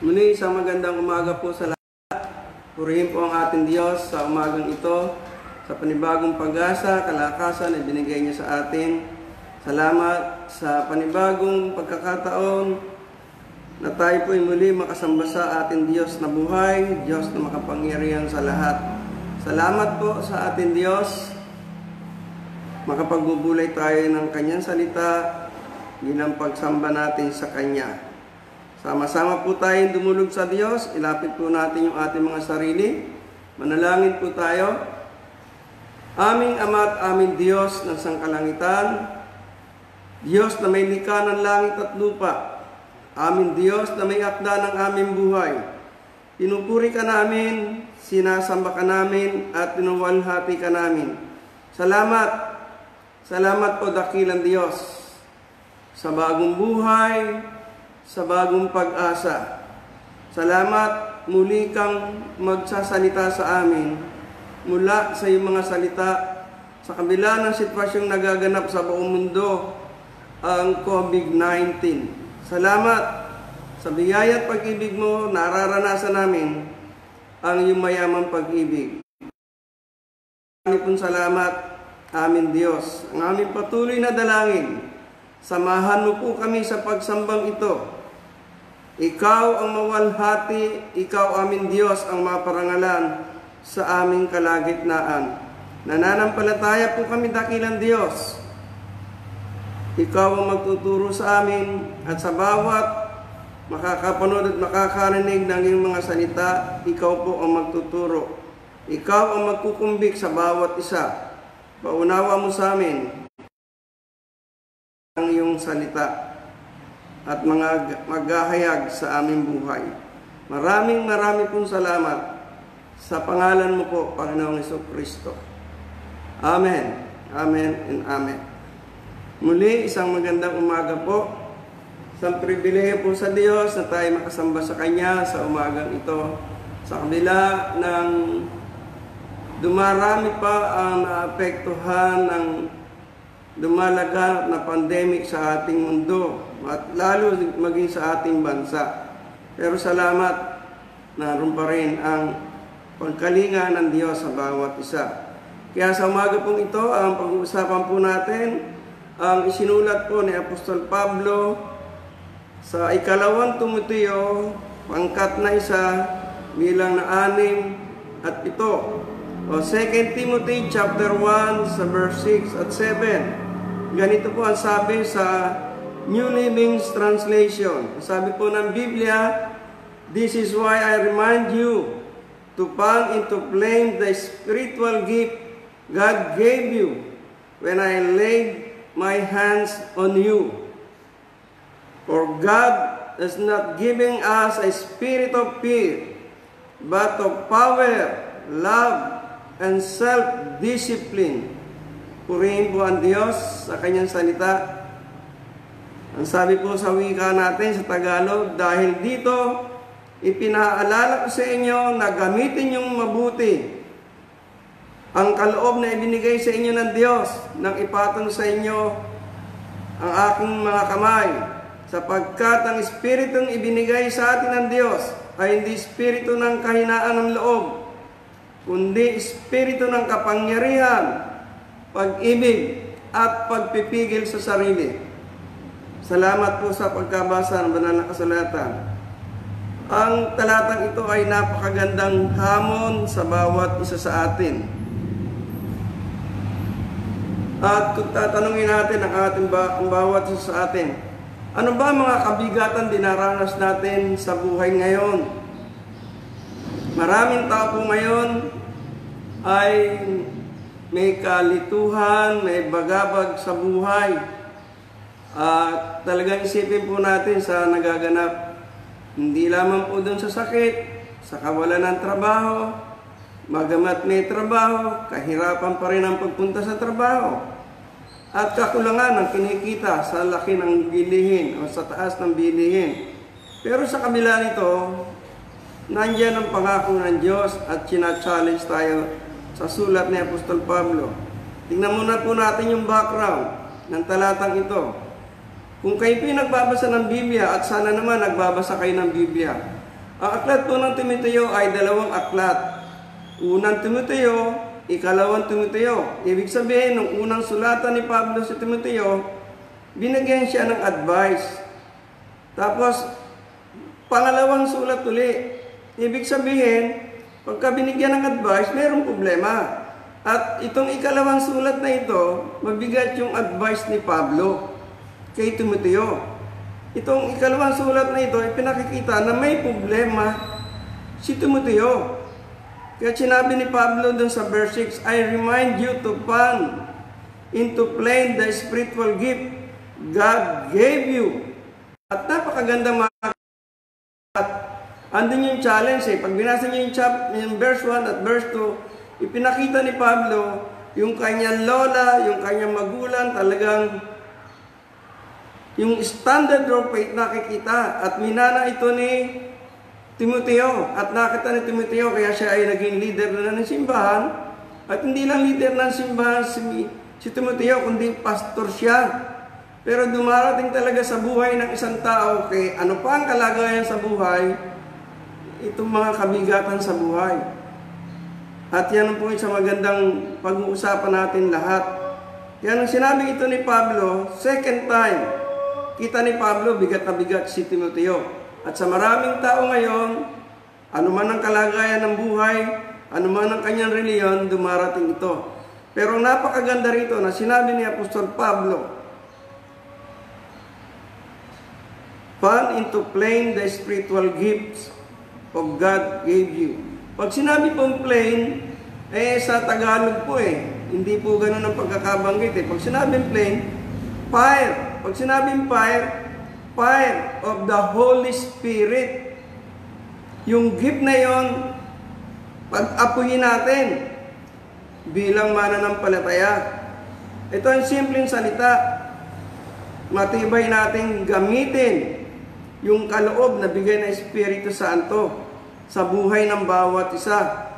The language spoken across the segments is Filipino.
Muli, isang magandang umaga po sa lahat. Purihin po ang ating Diyos sa umagang ito, sa panibagong pag-asa, kalakasan na binigay niya sa atin. Salamat sa panibagong pagkakataon na tayo po ay muli makasamba sa ating Diyos na buhay, Diyos na makapangyarihan sa lahat. Salamat po sa ating Diyos. Makapagbubulay tayo ng Kanyang salita, bilang pagsamba natin sa Kanya. Sama-sama po tayong dumulog sa Diyos. Ilapit po natin yung ating mga sarili. Manalangin po tayo. Aming Ama at aming Diyos ng sangkalangitan, Diyos na may likha ng langit at lupa, aming Diyos na may akda ng aming buhay, pinupuri ka namin, sinasamba ka namin, at tinuwalhati ka namin. Salamat. Salamat po, dakilang Diyos, sa bagong buhay, sa bagong pag-asa. Salamat, muli kang magsasalita sa amin mula sa iyong mga salita sa kabila ng sitwasyong nagaganap sa buong mundo, ang COVID-19. Salamat sa biyaya at pag-ibig mo, nararanasan namin ang iyong mayamang pag-ibig. Marami pong salamat, amin Diyos. Ang aming patuloy na dalangin, samahan mo po kami sa pagsambang ito. Ikaw ang mawalhati, ikaw amin Diyos ang maparangalan sa aming kalagitnaan. Nananampalataya po kami, dakilang Diyos. Ikaw ang magtuturo sa amin at sa bawat makakapanood at makakarinig ng iyong mga salita, ikaw po ang magtuturo. Ikaw ang magkukumbik sa bawat isa. Paunawa mo sa amin ang iyong salita at mga maghahayag sa aming buhay. Maraming pong salamat sa pangalan mo po, Panginoong Jesucristo. Amen. Amen and amen. Muli, isang magandang umaga po. Isang pribilehiyo po sa Diyos na tayo makasamba sa Kanya sa umagang ito. Sa kabila ng dumarami pa ang naapektuhan ng dumalaganap na pandemic sa ating mundo at lalo maging sa ating bansa. Pero salamat, naroon pa rin ang pagkalinga ng Diyos sa bawat isa. Kaya sa umaga pong ito, ang pag-uusapan po natin, ang isinulat po ni Apostol Pablo sa ikalawang Timoteo, pangkat na 1, bilang na 6 at 7. O 2 Timothy chapter 1 sa verse 6 at 7. Ganito po ang sabi sa New Living Translation. Sabi po ng Biblia, "This is why I remind you to fan into flame the spiritual gift God gave you when I laid my hands on you. For God is not giving us a spirit of fear, but of power, love, and self-discipline." Purihin po ang Diyos sa Kanyang salita. Ang sabi po sa wika natin sa Tagalog, dahil dito, ipinaalala ko sa inyo na gamitin niyong mabuti ang kaloob na ibinigay sa inyo ng Diyos nang ipatong sa inyo ang aking mga kamay, sapagkat ang Espiritong ibinigay sa atin ng Diyos ay hindi Espiritu ng kahinaan ng loob, kundi Espiritu ng kapangyarihan, pag-ibig, at pagpipigil sa sarili. Salamat po sa pagkabasa ng banal na kasulatan. Ang talatang ito ay napakagandang hamon sa bawat isa sa atin. At kung tatanungin natin ang bawat isa sa atin, ano ba mga kabigatan dinaranas natin sa buhay ngayon? Maraming tao po ngayon ay may kalituhan, may bagabag sa buhay. At talagang isipin po natin sa nagaganap. Hindi lamang po doon sa sakit, sa kawalan ng trabaho, magamat may trabaho, kahirapan pa rin ang pagpunta sa trabaho. At kakulangan ng kinikita sa laki ng bilihin o sa taas ng bilihin. Pero sa kabila nito, nandiyan ang pangako ng Diyos at challenge tayo sa sulat ni Apostol Pablo. Tingnan muna po natin yung background ng talatang ito. Kung kayo po nagbabasa ng Biblia, at sana naman nagbabasa kayo ng Biblia, Ang aklat po ng Timoteo ay dalawang aklat. Unang Timoteo, ikalawang Timoteo. Ibig sabihin, nung unang sulatan ni Pablo sa Timoteo, binigyan siya ng advice. Tapos, pangalawang sulat uli. Ibig sabihin, pagka binigyan ng advice, mayroong problema. At itong ikalawang sulat na ito, mabigat yung advice ni Pablo kay Timoteo. Itong ikalawang sulat na ito ay pinakikita na may problema si Timoteo. Kaya sinabi ni Pablo dun sa verse 6, I remind you to fan into flame the spiritual gift God gave you. At napakaganda mga andun yung challenge eh. Pag binasa niyo yung verse 1 at verse 2, ipinakita ni Pablo yung kanyang lola, yung kanyang magulang, talagang yung standard of faith nakikita. At minana ito ni Timoteo. At nakita ni Timoteo, kaya siya ay naging leader na ng simbahan. At hindi lang leader ng simbahan si Timoteo, kundi pastor siya. Pero dumarating talaga sa buhay ng isang tao, kay ano pa ang kalagayan sa buhay, itong mga kabigatan sa buhay. At yan po sa magandang pag-uusapan natin lahat. Kaya nung sinabi ito ni Pablo, second time, kita ni Pablo, bigat na bigat si Timoteo. At sa maraming tao ngayon, anuman ang kalagayan ng buhay, anuman ang kanyang reliyon, dumarating ito. Pero napakaganda rito na sinabi ni Apostol Pablo, fan into flame the spiritual gifts of God gave you. Pag sinabi pong flame, sa Tagalog po hindi po ganun ang pagkakabanggit Pag sinabing flame, fire. Pag sinabing fire, fire of the Holy Spirit. Yung gift na yon, pag-apuyin natin bilang mananampalataya. Ito ang simpleng salita. Matibay nating gamitin yung kaloob na bigay ng Espiritu Santo sa buhay ng bawat isa.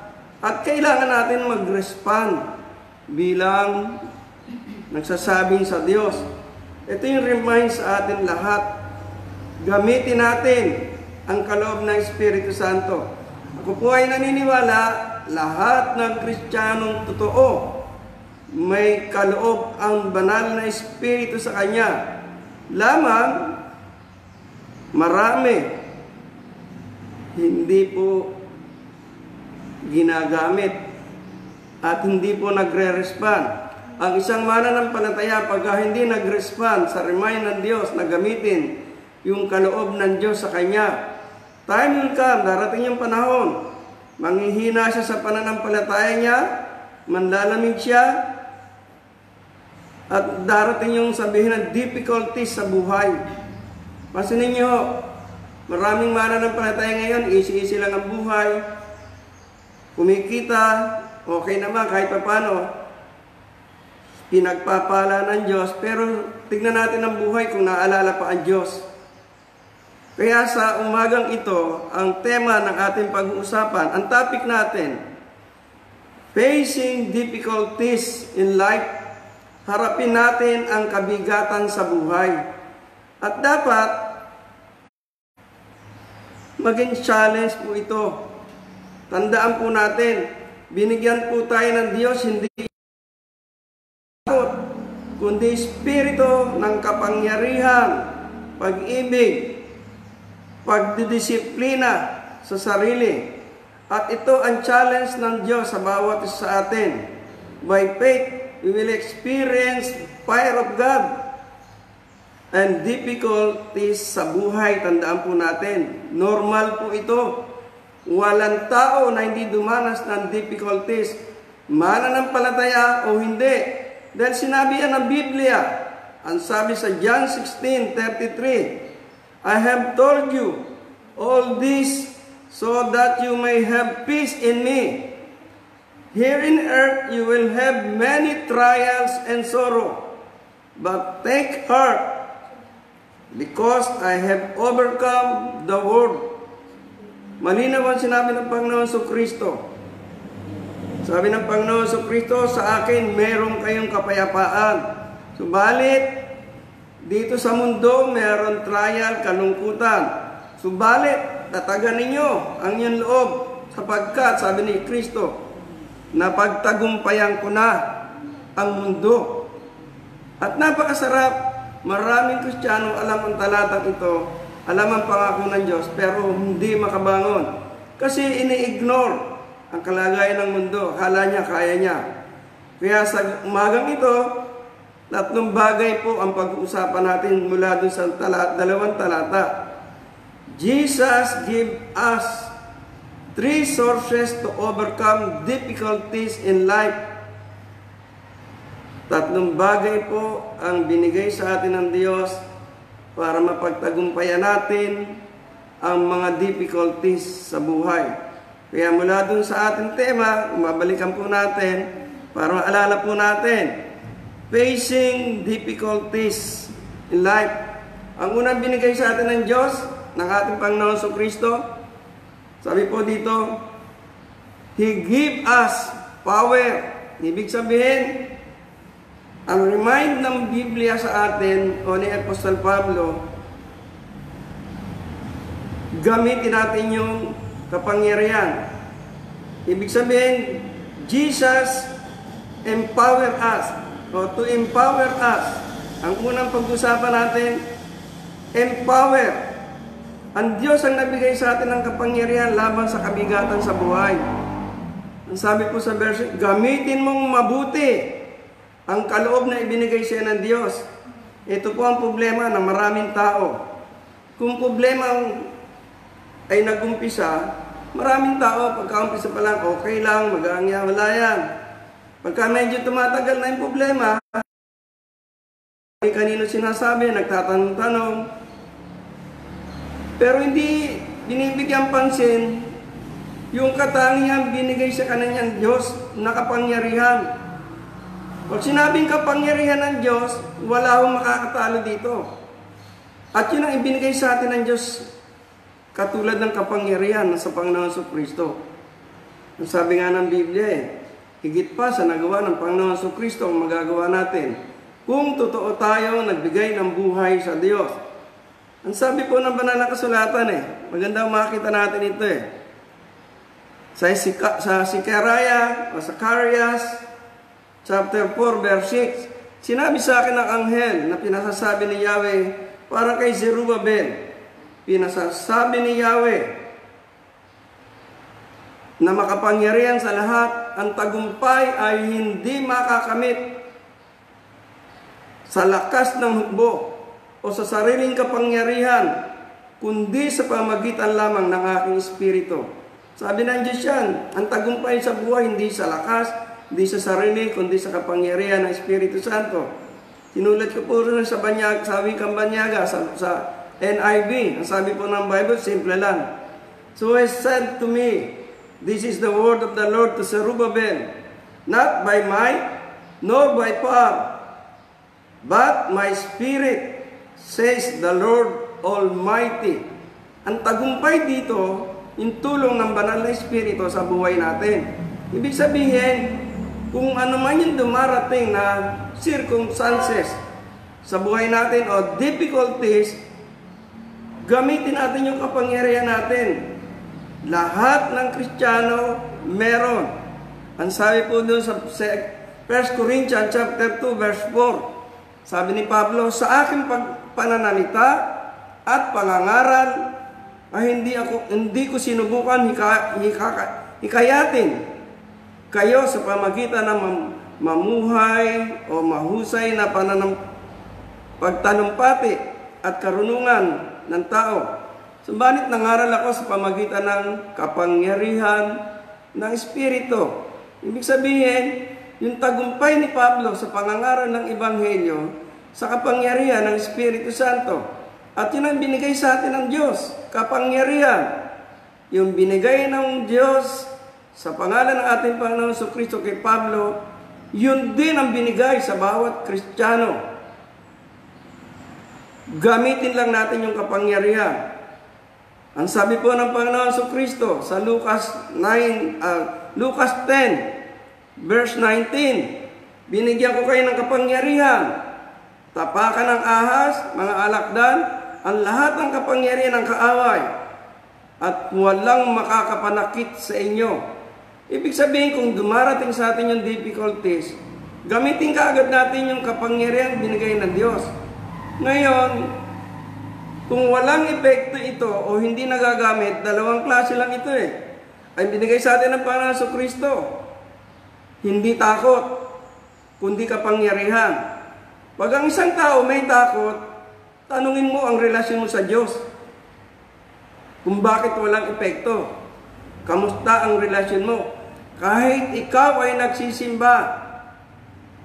At kailangan natin mag-respond bilang nagsasabing sa Diyos. Ito yung remind sa atin lahat. Gamitin natin ang kaloob ng Espiritu Santo. Ako po ay naniniwala, lahat ng Kristiyanong totoo, may kaloob ang banal na Espiritu sa Kanya. Lamang, marami hindi po ginagamit at hindi po nagre-respond. Ang isang mananampalataya pagka hindi nag-respond sa remind ng Diyos na gamitin yung kaloob ng Diyos sa kanya, time will come, darating yung panahon, manghihina siya sa pananampalataya niya, manlalamig siya, at darating yung sabihin ng difficulties sa buhay. Pansinin niyo, maraming mananampalataya ngayon, easy-easy lang ang buhay, kumikita, okay naman kahit pa paano, pinagpapala ng Diyos, pero tignan natin ang buhay kung naalala pa ang Diyos. Kaya sa umagang ito, ang tema ng ating pag-uusapan, ang topic natin, facing difficulties in life. Harapin natin ang kabigatan sa buhay. At dapat, maging challenge po ito. Tandaan po natin, binigyan po tayo ng Diyos, hindi kundi espiritu ng kapangyarihan, pag-ibig, pagdidisiplina sa sarili. At ito ang challenge ng Diyos sa bawat isa sa atin. By faith, we will experience fire of God and difficulties sa buhay. Tandaan po natin, normal po ito. Walang tao na hindi dumanas ng difficulties, mananampalataya o hindi. Dahil sinabi yan ng Biblia, ang sabi sa John 16:33, I have told you all this so that you may have peace in me. Here in earth you will have many trials and sorrow, but take heart, because I have overcome the world. Malinaw ang sinabi ng Panginoon Kristo. Sabi ng Panginoon Kristo, sa akin meron kayong kapayapaan. Subalit, dito sa mundo meron trial, kalungkutan. Subalit, tatagan ninyo ang inyong loob, sapagkat, sabi ni Kristo, napagtagumpayan ko na ang mundo. At napakasarap, maraming Kristiyano alam ang talatang ito, alam ang pangako ng Diyos, pero hindi makabangon. Kasi ini-ignore ang kalagayan ng mundo. Akala niya, kaya niya. Kaya sa umagang ito, tatlong bagay po ang pag-uusapan natin mula dun sa dalawang talata. Jesus give us 3 sources to overcome difficulties in life. Tatlong bagay po ang binigay sa atin ng Diyos para mapagtagumpayan natin ang mga difficulties sa buhay. Kaya mula dun sa ating tema, mabalikan po natin para maalala po natin, facing difficulties in life. Ang unang binigay sa atin ng Diyos, ng ating Panginoon Kristo, sabi po dito, He give us power. Ibig sabihin, ang remind ng Biblia sa atin o ni Apostol Pablo, gamitin natin yung kapangyarihan. Ibig sabihin, Jesus empower us o to empower us. Ang unang pag-usapan natin, empower. Ang Diyos ang nabigay sa atin ng kapangyarihan laban sa kabigatan sa buhay. Ang sabi po sa verse, gamitin mong mabuti ang kaloob na ibinigay siya ng Diyos. Ito po ang problema ng maraming tao. Kung problema ay nag-umpisa, maraming tao, pagka-umpisa pa lang, okay lang, mag-aangya, wala yan. Pagka medyo tumatagal na yung problema, kanino sinasabi, nagtatanong-tanong, pero hindi binibigyan pansin yung katangian binigay sa kanyang Diyos na kapangyarihan. Pag sinabing kapangyarihan ng Diyos, wala akong makakatalo dito. At yun ang ibinigay sa atin ng Diyos, katulad ng kapangyarihan sa Panginoon Kristo. Ang sabi nga ng Biblia higit pa sa nagawa ng Panginoon Kristo ang magagawa natin kung totoo tayo nagbigay ng buhay sa Diyos. Ang sabi po ng banal na kasulatan maganda makita natin ito sa Zechariah o Zacarias chapter 4 verse 6, sinabi sa akin ng anghel na pinasasabi ni Yahweh para kay Zerubbabel, pinasasabi ni Yahweh na makapangyarihan sa lahat, ang tagumpay ay hindi makakamit sa lakas ng hukbo o sa sariling kapangyarihan, kundi sa pamagitan lamang ng aking espiritu. Sabi ng Diyos yan, ang tagumpay sa buhay hindi sa lakas, hindi sa sarili, kundi sa kapangyarihan ng Espiritu Santo. Sinulat ko po rin sa wikang Banyaga, sa NIV. Ang sabi po ng Bible, simple lang. So he said to me, this is the word of the Lord to Zerubbabel, not by might, nor by power, but my spirit, says the Lord Almighty. Ang tagumpay dito, yung tulong ng banal na Espiritu sa buhay natin. Ibig sabihin, kung ano man yung dumarating na circumstances sa buhay natin o difficulties, gamitin natin yung kapangyarihan natin. Lahat ng Kristiyano meron. Ang sabi po doon sa 1 Corinthians chapter 2 verse 4, sabi ni Pablo, sa aking pananalita at pangangaral ay hindi ko sinubukan hikayatin kayo sa pamagitan ng mamuhay o mahusay na pagtanumpati at karunungan ng tao. Subalit nangaral ako sa pamagitan ng kapangyarihan ng Espiritu. Ibig sabihin, yung tagumpay ni Pablo sa pangangaral ng Ebanghelyo sa kapangyarihan ng Espiritu Santo. At yun ang binigay sa atin ng Diyos, kapangyarihan. Yung binigay ng Diyos sa pangalan ng ating Panginoon Kristo kay Pablo, yun din ang binigay sa bawat Kristiyano. Gamitin lang natin yung kapangyarihan. Ang sabi po ng Panginoon Kristo sa Lucas 10, verse 19, binigyan ko kayo ng kapangyarihan, tapakan ng ahas, mga alakdan, ang lahat ng kapangyarihan ng kaaway, at walang makakapanakit sa inyo. Ibig sabihin, kung dumarating sa atin yung difficulties, gamitin kaagad natin yung kapangyarihan binigay ng Diyos. Ngayon, kung walang epekto ito o hindi nagagamit, dalawang klase lang ito ay binigay sa atin ng Panginoon Kristo. Hindi takot, kundi kapangyarihan. Pag ang isang tao may takot, tanungin mo ang relasyon mo sa Diyos. Kung bakit walang epekto. Kamusta ang relasyon mo? Kahit ikaw ay nagsisimba,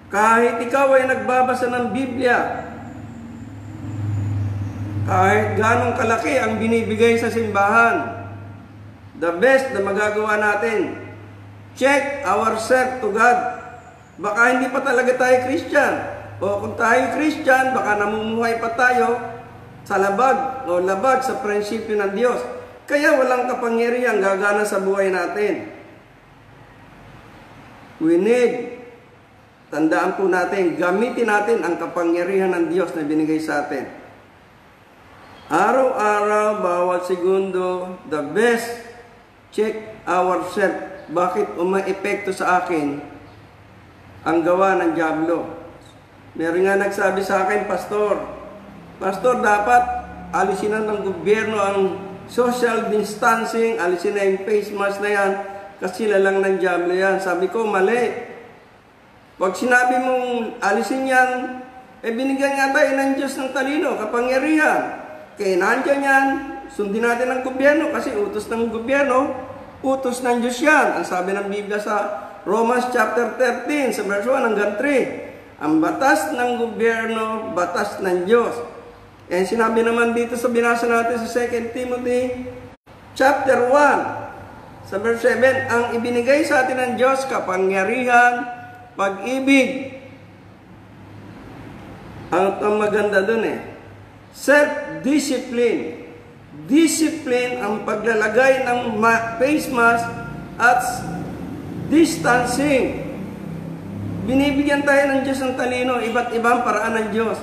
kahit ikaw ay nagbabasa ng Biblia, kahit ganong kalaki ang binibigay sa simbahan, the best na magagawa natin, check ourselves to God. Baka hindi pa talaga tayo Christian. O kung tayo Christian, baka namumuhay pa tayo sa labag o labag sa prinsipyo ng Diyos. Kaya walang kapangyarihan gagana sa buhay natin. We need, tandaan po natin, gamitin natin ang kapangyarihan ng Diyos na binigay sa atin. Araw-araw, bawat segundo, the best, check ourselves. Bakit uma-epekto sa akin ang gawa ng dyablo? Meron nga nagsabi sa akin, Pastor, dapat alisin na ng gobyerno ang social distancing, alisin na yung face mask na yan, kasi lalang ng dyablo yan. Sabi ko, mali. Pag sinabi mong alisin yan, binigyan nga tayo ng Diyos ng talino, kapangyarihan. Kaya nandiyan yan, sundin natin ang gobyerno, kasi utos ng gobyerno, utos ng Diyos yan. Ang sabi ng Biblia sa Romans chapter 13, sa verse 1 hanggang 3, ang batas ng gobyerno, batas ng Diyos. And sinabi naman dito sa binasa natin sa 2 Timothy chapter 1, sa verse 7, ang ibinigay sa atin ng Diyos, kapangyarihan, pag-ibig. Ang maganda dun self-discipline. Discipline ang paglalagay ng face mask at distancing. Binibigyan tayo ng Diyos ng talino, iba't ibang paraan ng Diyos.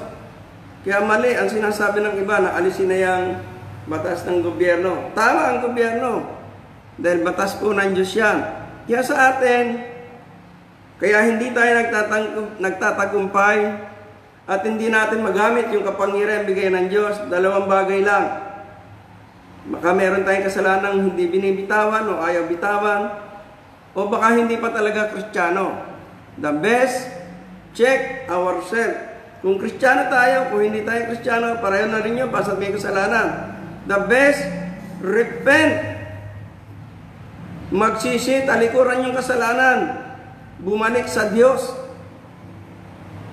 Kaya mali ang sinasabi ng iba na alisin na yung batas ng gobyerno. Tama ang gobyerno, dahil batas po ng Diyos yan. Kaya sa atin, kaya hindi tayo nagtatagumpay at hindi natin magamit yung kapangyarihan bigay ng Diyos. Dalawang bagay lang. Baka meron tayong kasalanang hindi binibitawan o ayaw bitawan, o baka hindi pa talaga Kristiyano. The best, check ourselves. Kung Kristiyano tayo, kung hindi tayo Kristiyano, pareho na rin yun, basta may kasalanan. The best, repent. Magsisi, talikuran yung kasalanan. Bumalik sa Diyos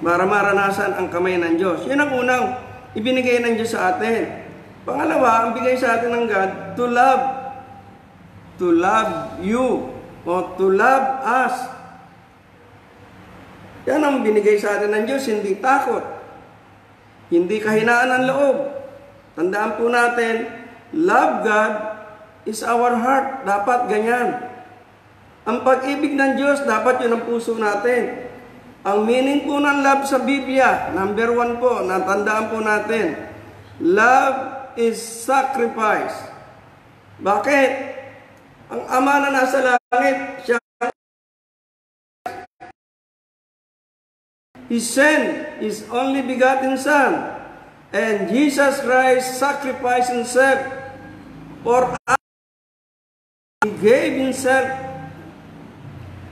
para maranasan ang kamay ng Diyos. Yun ang unang ibinigay ng Diyos sa atin. Pangalawa, ang bigay sa atin ng God, to love. To love you. O to love us. Yan ang binigay sa atin ng Diyos, hindi takot. Hindi kahinaan ng loob. Tandaan po natin, love God is our heart. Dapat ganyan. Ang pag-ibig ng Diyos, dapat yun ang puso natin. Ang meaning po ng love sa Biblia, number 1 po, natandaan po natin, love is sacrifice. Bakit? Ang Ama na nasa langit, siya He sent His only begotten Son, and Jesus Christ sacrificed Himself for us. He gave Himself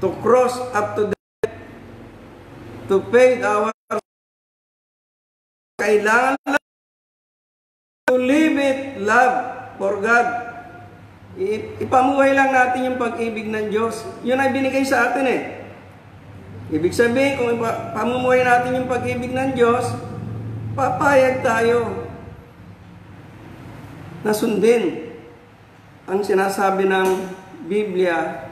to cross up to death, to pay our kailangan lang to live it, love for God. Ipamuhay lang natin yung pag-ibig ng Diyos. Yun ay binigay sa atin Ibig sabihin, kung pamumuhay natin yung pag-ibig ng Diyos, papayag tayo na sundin ang sinasabi ng Biblia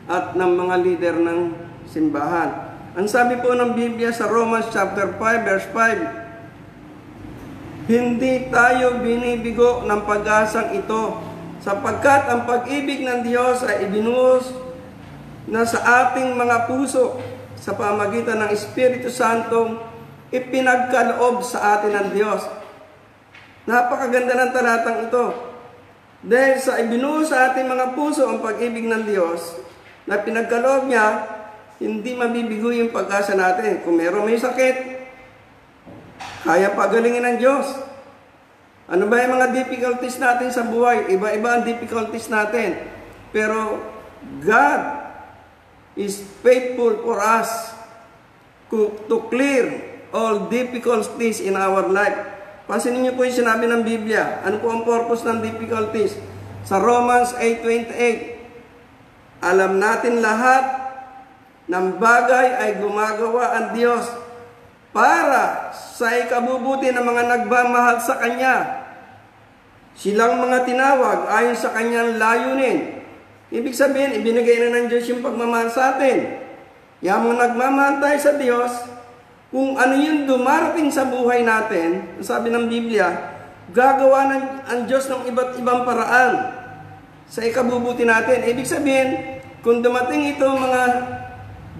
at ng mga leader ng simbahan. Ang sabi po ng Biblia sa Romans chapter 5 verse 5, hindi tayo binibigo ng pag-asang ito, sapagkat ang pag-ibig ng Diyos ay ibinuhos na sa ating mga puso sa pamagitan ng Espiritu Santong ipinagkaloob sa atin ng Diyos. Napakaganda ng talatang ito. Dahil sa ibinuo sa ating mga puso ang pag-ibig ng Diyos na pinagkaloob niya, hindi mabibigo yung pag-asa natin. Kung meron may sakit, kaya pagalingin ng Diyos. Ano ba yung mga difficulties natin sa buhay? Iba-iba ang difficulties natin. Pero God is faithful for us to clear all difficulties in our life. Pansinin niyo po yung sinabi ng Biblia. Ano po ang purpose ng difficulties? Sa Romans 8:28, alam natin lahat ng bagay ay gumagawa ang Diyos para sa ikabubuti ng mga nagmamahal sa Kanya. Silang mga tinawag ayon sa Kanyang layunin. Ibig sabihin, ibinigay na ng Diyos yung pagmamahal sa atin. Yung mga nagmamahal tayo sa Diyos, kung ano yung dumarating sa buhay natin, sabi ng Biblia, gagawa ang Diyos ng iba't ibang paraan sa ikabubuti natin. Ibig sabihin, kung dumating ito mga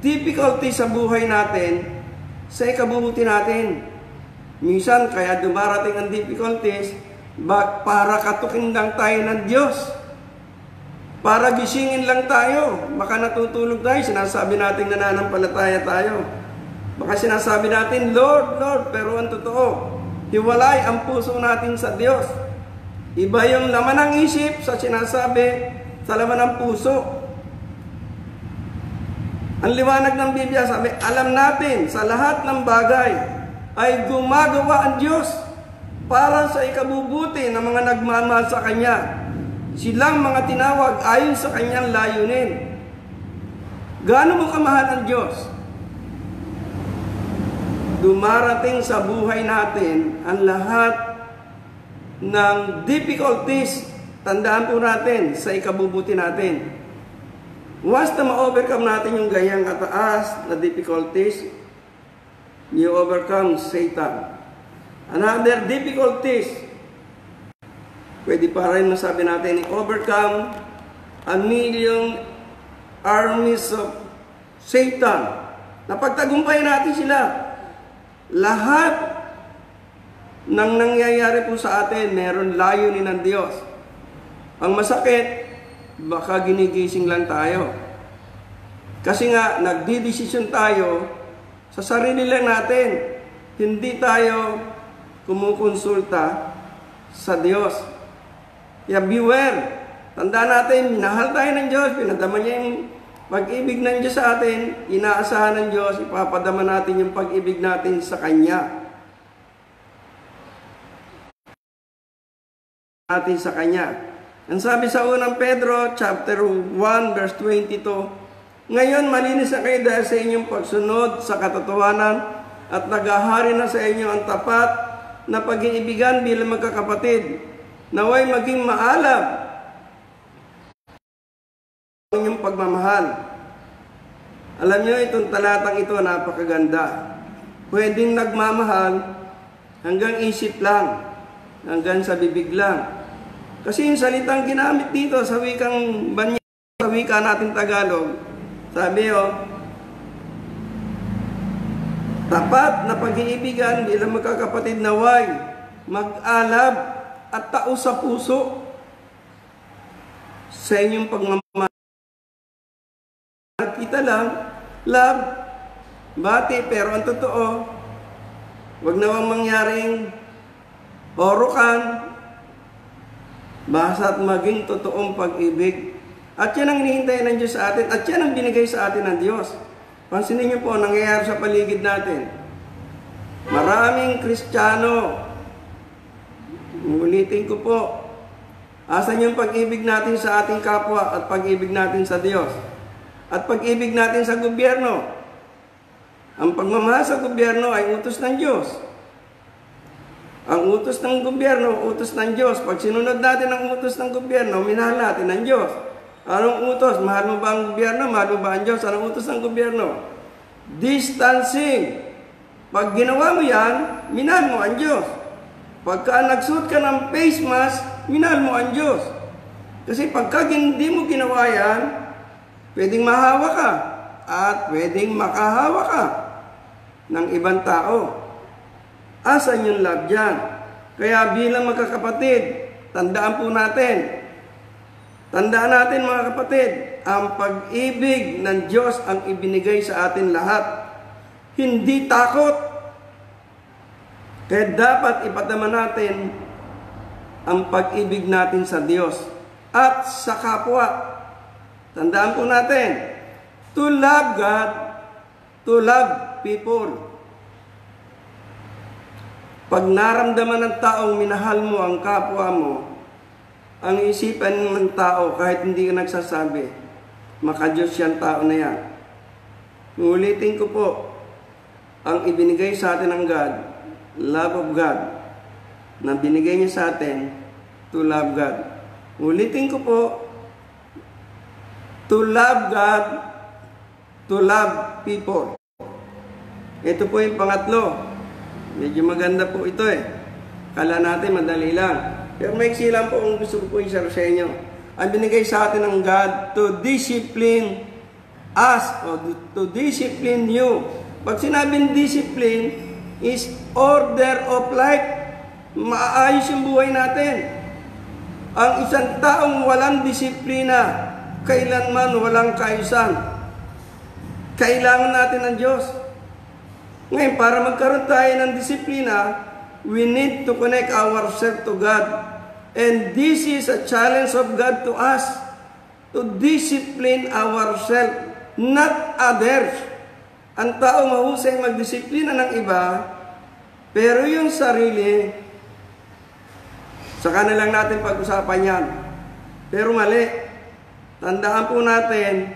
difficulty sa buhay natin, sa ikabubuti natin. Minsan, kaya dumarating ang difficulties, para katukin lang tayo ng Diyos. Para gisingin lang tayo. Baka natutulog tayo, sinasabi natin nananampalataya tayo. Baka sinasabi natin, Lord, Lord, pero ang totoo, hiwalay ang puso natin sa Diyos. Iba yung laman ng isip sa sinasabi sa laman ng puso. Ang liwanag ng Biblia sabi, alam natin sa lahat ng bagay ay gumagawa ang Diyos para sa ikabubuti ng mga nagmamahal sa Kanya. Silang mga tinawag ayon sa Kanyang layunin. Gaano mo kamahal ang Diyos? Dumarating sa buhay natin ang lahat ng difficulties. Tandaan po natin sa ikabubuti natin. Once na ma-overcome natin yung ganyang kataas na difficulties, you overcome Satan. Another difficulties, pwede pa rin masabi natin, overcome a million armies of Satan. Napagtagumpayan natin sila. Lahat ng nangyayari po sa atin, meron layunin ng Diyos. Ang masakit, baka ginigising lang tayo. Kasi nga, nagdidesisyon tayo sa sarili lang natin. Hindi tayo kumukonsulta sa Diyos. Kaya beware. Tandaan natin, minahal tayo ng Diyos, pinadama niya yung pag-ibig ng Diyos sa atin, inaasahan ng Diyos, ipapadama natin yung pag-ibig natin sa Kanya. Natin sa Kanya. Ang sabi sa unang Pedro, chapter 1, verse 22, ngayon malinis na kayo dahil sa inyong pagsunod sa katotohanan at naghahari na sa inyo ang tapat na pag-iibigan bilang magkakapatid. Naway maging maalab yung pagmamahal. Alam nyo, itong talatang ito napakaganda. Pwedeng nagmamahal hanggang isip lang, hanggang sa bibig lang. Kasi yung salitang ginamit dito sa wikang Banyaw, sa wika natin Tagalog, sabi tapat na pag-iibigan bilang magkakapatid naway, mag-alab at tao sa puso sa inyong pagmamahal. Kita lang, love, bati, pero ang totoo, wag nawang mangyaring orokan, basta't maging totoong pag-ibig. At yan ang hinihintay ng Diyos sa atin, at yan ang binigay sa atin ng Diyos. Pansinin niyo po, nangyayari sa paligid natin. Maraming Kristiyano, ulitin ko po, asan yung pag-ibig natin sa ating kapwa at pag-ibig natin sa Diyos? At pag-ibig natin sa gobyerno. Ang pagmamahal sa gobyerno ay utos ng Diyos. Ang utos ng gobyerno, utos ng Diyos. Pag sinunod natin ang utos ng gobyerno, minahal natin ang Diyos. Anong utos? Mahal mo ba ang gobyerno? Mahal mo ba ang Diyos? Anong utos ng gobyerno? Distancing. Pag ginawa mo yan, minahal mo ang Diyos. Pagka nagsuot ka ng face mask, minahal mo ang Diyos. Kasi pagka hindi mo ginawa yan, pwedeng mahawa ka at pwedeng makahawa ka ng ibang tao. Asan yung love dyan? Kaya bilang magkakapatid, tandaan po natin, Tandaan natin mga kapatid, ang pag-ibig ng Diyos ang ibinigay sa atin lahat. Hindi takot. Kaya dapat ipatama natin ang pag-ibig natin sa Diyos at sa kapwa. Tandaan po natin, to love God, to love people. Pag naramdaman ng taong minahal mo ang kapwa mo, ang isipan ng tao kahit hindi ka nagsasabi, maka-Diyos yan tao na yan. Ulitin ko po, ang ibinigay sa atin ng God, love of God, na binigay niya sa atin, to love God. Ulitin ko po, to love God, to love people. Ito po yung pangatlo. Medyo maganda po ito eh. Kala natin madali lang. Pero may lang po ang gusto ko po i-share sa inyo. Ang binigay sa atin ng God to discipline us or to discipline you. Pag sinabing discipline is order of life. Maayos yung buhay natin. Ang isang taong walang disiplina, kailanman walang kaayusan. Kailangan natin ng Diyos. Ngayon, para magkaroon tayo ng disiplina, we need to connect ourselves to God. And this is a challenge of God to us, to discipline ourselves, not others. Ang tao mahusay magdisiplina ng iba, pero yung sarili, saka na lang natin pag-usapan yan. Pero mali. Tandaan po natin,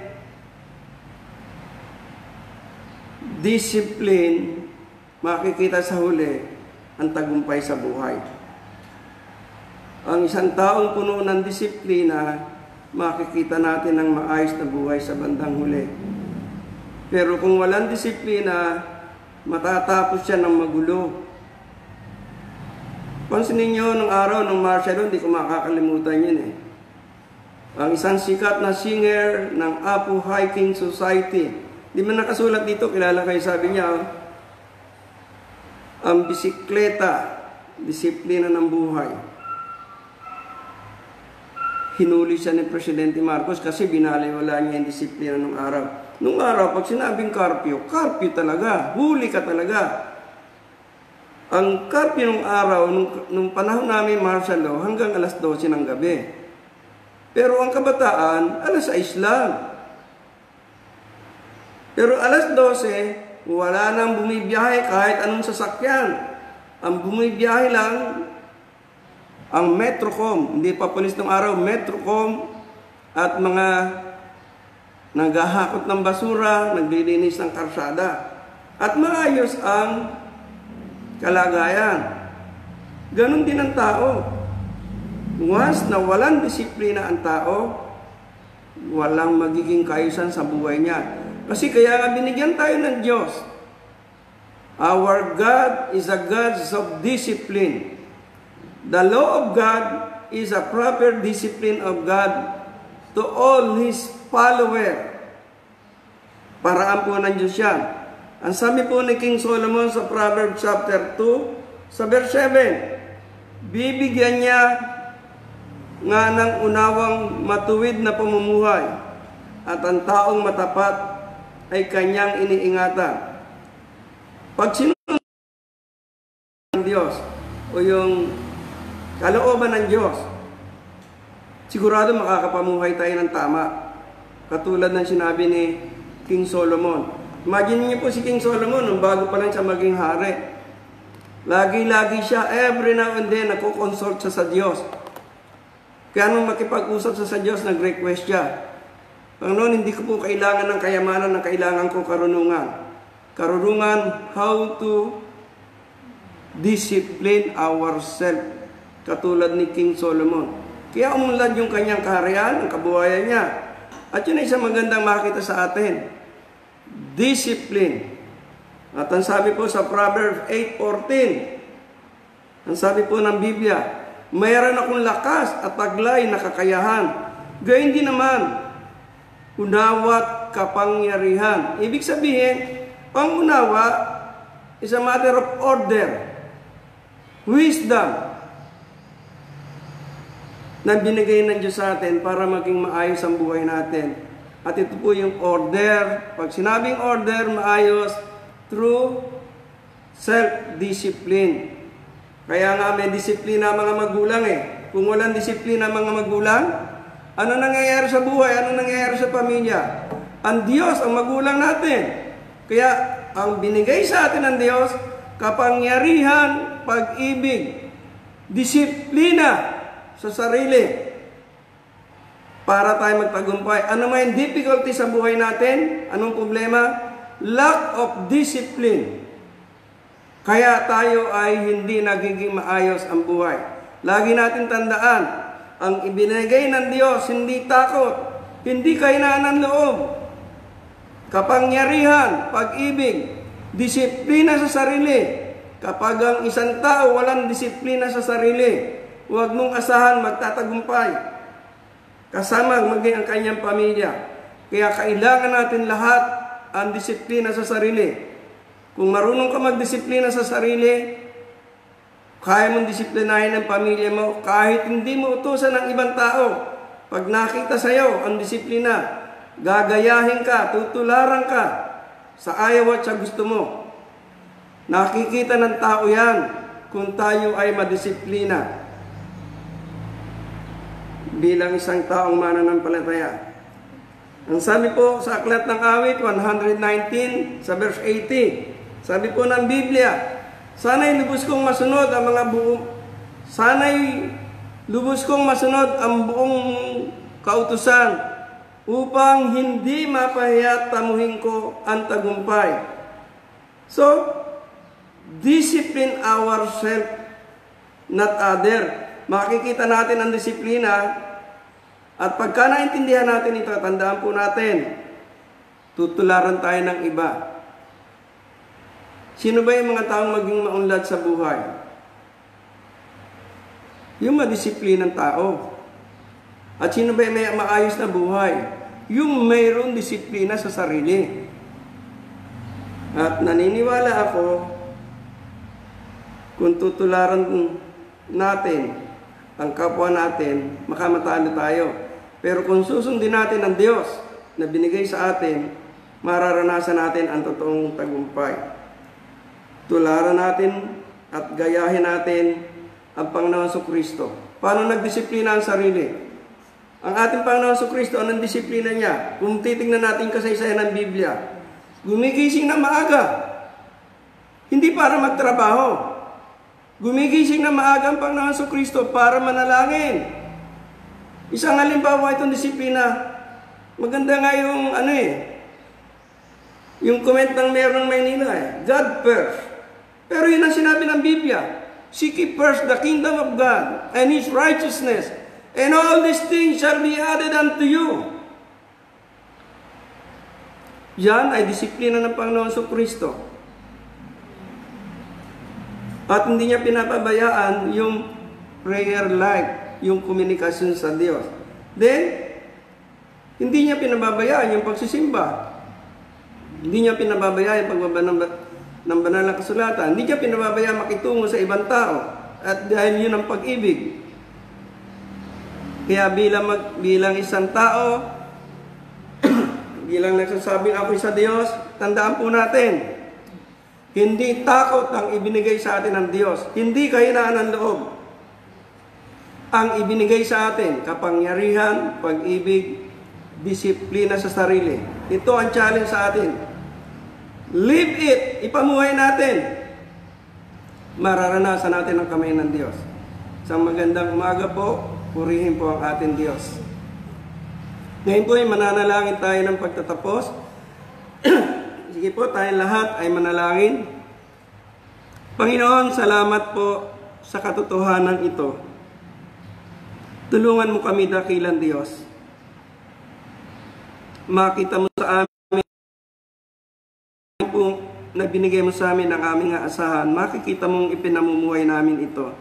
discipline, makikita sa huli, ang tagumpay sa buhay. Ang isang taong puno ng disiplina, makikita natin ang maayos na buhay sa bandang huli. Pero kung walang disiplina, matatapos siya ng magulo. Pansinin niyo nung araw ng martial law, hindi ko makakalimutan yun eh. Ang isang sikat na singer ng Apo Hiking Society, di man nakasulat dito, kilala kayo, sabi niya, ang bisikleta, disiplina ng buhay. Hinuli siya ni Presidente Marcos kasi binaliwala niya yung disiplina nung araw. Nung araw, pag sinabing curfew, curfew talaga, huli ka talaga. Ang curfew nung araw, nung panahon namin martial law, hanggang alas 12 ng gabi. Pero ang kabataan, alas 6 lang. Pero alas 12, wala nang bumibiyahe kahit anong sasakyan. Ang bumibiyahe lang, ang Metrocom, hindi pa pulis ng araw, Metrocom at mga naghahakot ng basura, naglilinis ng karsada. At maayos ang kalagayan. Ganon din ang tao. Once na walang disiplina ang tao, walang magiging kaayusan sa buhay niya. Kasi kaya nga binigyan tayo ng Diyos. Our God is a God of discipline. The law of God is a proper discipline of God to all His followers. Paraan po ng Diyos yan. Ang sabi po ni King Solomon sa Proverbs chapter 2, sa verse 7, bibigyan niya nga ng unawang matuwid na pamumuhay at ang taong matapat ay kanyang iniingatan. Pag sinunod ng Diyos o yung kalooban ng Diyos, sigurado makakapamuhay tayo ng tama. Katulad ng sinabi ni King Solomon. Imagine niyo po si King Solomon, nung bago pa lang siya maging hari. Lagi-lagi siya, every now and then, nagko-consult siya sa Diyos. Kaya nung makipag-usap siya sa Diyos, nag-request siya. Panginoon, hindi ko po kailangan ng kayamanan, ng kailangan ko karunungan. Karunungan, how to discipline ourselves. Katulad ni King Solomon. Kaya umunlad yung kanyang kaharian, ang kabuhayan niya. At yun ay isang magandang makita sa atin. Discipline. At ang sabi po sa Proverbs 8:14, ang sabi po ng Biblia, mayroon akong lakas at taglay na kakayahan. Gayun din naman, unawat kapangyarihan. Ibig sabihin, pangunawa is a matter of order, wisdom. na binigay ng Diyos sa atin para maging maayos ang buhay natin. At ito po yung order. Pag sinabing order, maayos, through self-discipline. Kaya nga may disiplina ang mga magulang eh. Kung walang disiplina ang mga magulang, ano nangyayari sa buhay? Ano nangyayari sa pamilya? Ang Diyos, ang magulang natin. Kaya ang binigay sa atin ng Diyos, kapangyarihan, pag-ibig, disiplina sa sarili para tayo magtagumpay. Ano may difficulty sa buhay natin? Anong problema? Lack of discipline. Kaya tayo ay hindi nagiging maayos ang buhay. Lagi natin tandaan, ang ibinigay ng Diyos, hindi takot, hindi kahinaan ng loob, kapangyarihan, pag-ibig, disiplina sa sarili. Kapag ang isang tao walang disiplina sa sarili, huwag mong asahan magtatagumpay. Kasama maging ang kanyang pamilya. Kaya kailangan natin lahat ang disiplina sa sarili. Kung marunong ka magdisiplina sa sarili, kaya mong disiplinahin ang pamilya mo kahit hindi mo utusan ng ibang tao. Pag nakita sa iyo ang disiplina, gagayahin ka, tutularan ka sa ayaw at sa gusto mo. Nakikita ng tao yan kung tayo ay madisiplina bilang isang taong mananampalataya. Ang sabi po sa Aklat ng Awit 119 sa verse 80, sabi po ng Biblia, sana'y lubos kong masunod ang mga buong, sana'y lubos kong masunod ang buong kautusan upang hindi mapahiya tamuhin ko ang tagumpay. So, discipline ourselves, not other. Makikita natin ang disiplina at pagka naintindihan natin ito, tandaan po natin, tutularan tayo ng iba. Sino ba yung mga taong maging maunlad sa buhay? Yung madisiplinang tao. At sino ba yung may maayos na buhay? Yung mayroong disiplina sa sarili. At naniniwala ako, kung tutularan natin ang kapwa natin, makamatalo tayo. Pero kung susundin natin ang Diyos na binigay sa atin, mararanasan natin ang totoong tagumpay. Tularan natin at gayahin natin ang Panginoon Jesucristo. Paano nagdisiplina ang sarili? Ang ating Panginoon Jesucristo, anong disiplina niya? Kung titingnan natin kasaysayan ng Biblia, gumigising na maaga. Hindi para magtrabaho. Gumigising na maaga ang Panginoon Jesucristo para manalangin. Isang halimbawa itong disiplina. Maganda nga yung yung comment ng Mayor ng Maynila God first. Pero yun ang sinabi ng Biblia. Seek ye first the kingdom of God and His righteousness, and all these things shall be added unto you. Yan ay disiplina ng Panginoon Jesucristo. At hindi niya pinapabayaan yung prayer life, yung komunikasyon sa Diyos. Then, hindi niya pinababayaan yung pagsisimba. Hindi niya pinababayaan yung pagbaba ng banal na kasulatan. Hindi niya pinababayaan makitungo sa ibang tao. At dahil yun ang pag-ibig. Kaya bilang isang tao, bilang nagsasabing ako'y sa Diyos, tandaan po natin, hindi takot ang ibinigay sa atin ng Diyos. Hindi kahinaan ng loob. Ang ibinigay sa atin, kapangyarihan, pag-ibig, disiplina sa sarili. Ito ang challenge sa atin. Live it. Ipamuhay natin. Mararanasan natin ang kamay ng Diyos. Isang magandang umaga po. Purihin po ang ating Diyos. Ngayon po ay mananalangin tayo ng pagtatapos. Sige po, tayong lahat ay manalangin. Panginoon, salamat po sa katotohanan ito. Tulungan mo kami, dakilang Diyos. Makita mo sa amin po na binigay mo sa amin ang aming aasahan. Makikita mong ipinamumuhay namin ito.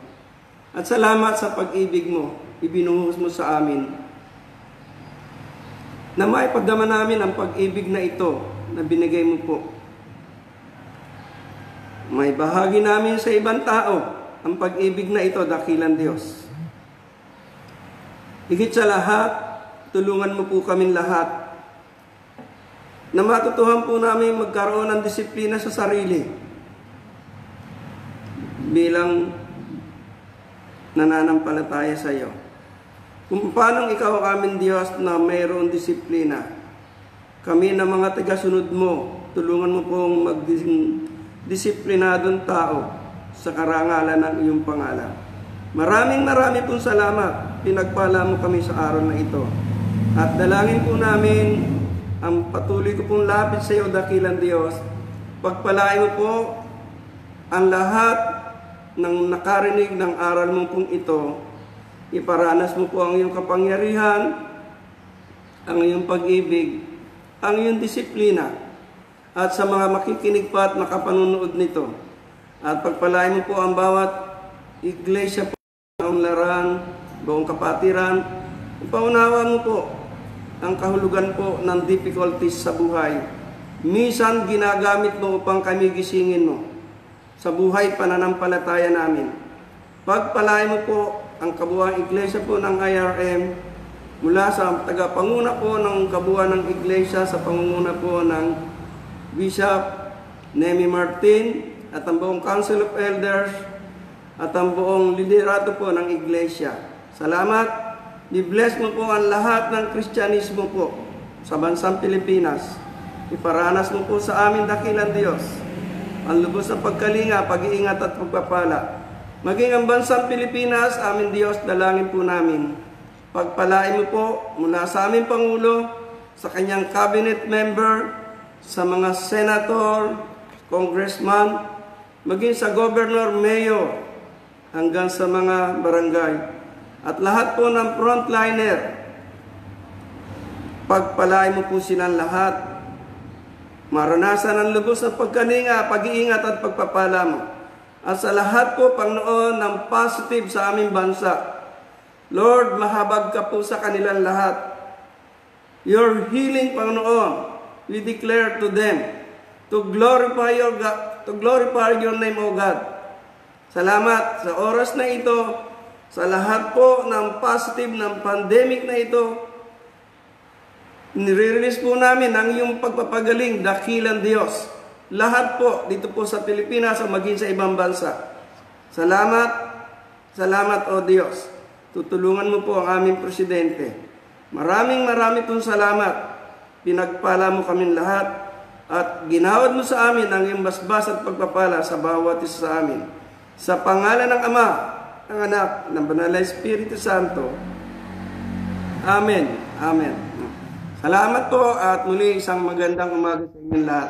At salamat sa pag-ibig mo, ibinuhos mo sa amin. Na maipagdama namin ang pag-ibig na ito na binigay mo po. May bahagi namin sa ibang tao ang pag-ibig na ito, dakilang Diyos. Higit sa lahat, tulungan mo po kami lahat na matutuhan po namin magkaroon ng disiplina sa sarili bilang nananampalataya sa iyo. Kung paano ikaw ang aming Diyos na mayroon disiplina, kami na mga tagasunod mo, tulungan mo pong maging disiplinadong tao sa karangalan ng iyong pangalan. Maraming pong salamat. Pinagpala mo kami sa araw na ito. At dalangin po namin ang patuloy ko pong lapit sa iyo, dakilang Diyos. Pagpalain mo po ang lahat ng nakarinig ng aral mo pong ito. Iparanas mo po ang iyong kapangyarihan, ang iyong pag-ibig, ang iyong disiplina, at sa mga makikinig pa at makapanunood nito. At pagpalain mo po ang bawat iglesia po, ang laran, buong kapatiran. Ipaunawa mo po ang kahulugan po ng difficulties sa buhay. Minsan ginagamit mo upang kami gisingin mo sa buhay pananampalataya namin. Pagpalain mo po ang kabuuang iglesia po ng IRM mula sa tagapanguna po ng kabuuan ng iglesia sa pangunguna po ng Bishop Nemi Martin at ang buong Council of Elders at ang buong liderato po ng iglesia. Salamat. I-bless mo po ang lahat ng Kristyanismo po sa bansang Pilipinas. Iparanas mo po sa amin, dakilang Diyos, ang lubos na pagkalinga, pag-iingat at pagpapala. Maging ang bansang Pilipinas, amin Diyos, dalangin po namin. Pagpalain mo po mula sa aming Pangulo, sa kanyang cabinet member, sa mga senator, congressman, maging sa governor, mayor, hanggang sa mga barangay. At lahat po ng frontliner, pagpalain mo po silang lahat. Maranasan ang lubos na pagkalinga, pag-iingat at pagpapala mo. At sa lahat po, Panginoon, ng positive sa aming bansa. Lord, mahabag ka po sa kanilang lahat. Your healing, Panginoon, we declare to them to glorify your God, to glorify your name, O God. Salamat sa oras na ito, sa lahat po ng positive ng pandemic na ito. Nire-release po namin ang iyong pagpapagaling, dakilang Diyos. Lahat po dito po sa Pilipinas o maging sa ibang bansa. Salamat, salamat o Diyos. Tutulungan mo po ang aming presidente. Maraming pong salamat. Pinagpala mo kami lahat at ginawad mo sa amin ang iyong basbas at pagpapala sa bawat isa sa amin. Sa pangalan ng Ama, ng Anak, ng Banal na Espiritu Santo. Amen. Amen. Salamat po at muli isang magandang umaga sa inyong lahat.